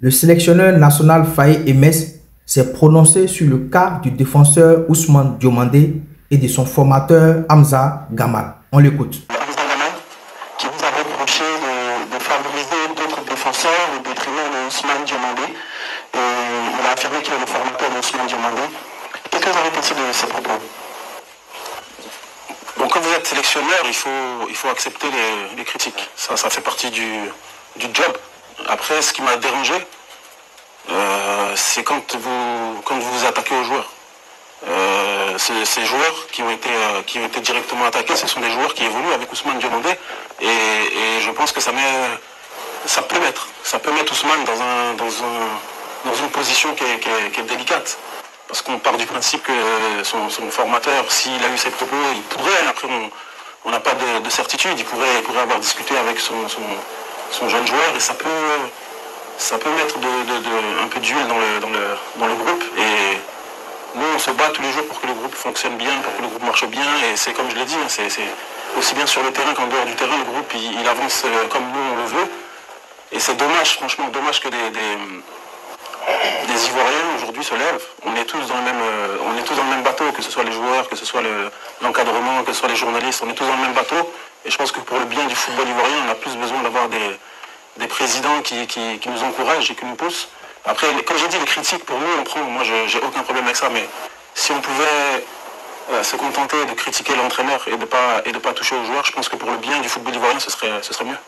Le sélectionneur national Faye Emess s'est prononcé sur le cas du défenseur Ousmane Diomandé et de son formateur Hamza Gamal. On l'écoute. Hamza Gamal, qui vous a reproché de favoriser d'autres défenseurs au détriment de Ousmane Diomandé. Et il a affirmé qu'il est le formateur de Ousmane Diomandé. Qu'est-ce que vous avez pensé de ces propos? Bon, quand vous êtes sélectionneur, il faut accepter les critiques. Ça fait partie du job. Après, ce qui m'a dérangé, c'est quand vous attaquez aux joueurs. Ces joueurs qui ont été directement attaqués, ce sont des joueurs qui évoluent avec Ousmane Diomandé. Et je pense que ça peut mettre Ousmane dans une position qui est délicate. Parce qu'on part du principe que son formateur, s'il a eu ses propos, il pourrait, après on n'a pas de certitude, il pourrait avoir discuté avec son jeune joueur et ça peut mettre un peu d'huile dans le groupe. Et nous, on se bat tous les jours pour que le groupe fonctionne bien, pour que le groupe marche bien. Et c'est comme je l'ai dit, c'est aussi bien sur le terrain qu'en dehors du terrain, le groupe il avance comme nous on le veut. Et c'est dommage, franchement dommage que des Ivoiriens aujourd'hui se lèvent. On est tous dans le même bateau, que ce soit les joueurs, que ce soit l'encadrement, que ce soit les journalistes, on est tous dans le même bateau. Et je pense que pour le bien du football ivoirien, on a plus besoin d'avoir des présidents qui nous encouragent et qui nous poussent. Après, comme j'ai dit, les critiques pour nous, on prend. Moi, j'ai aucun problème avec ça, mais si on pouvait se contenter de critiquer l'entraîneur et de pas toucher aux joueurs, je pense que pour le bien du football ivoirien, ce serait mieux.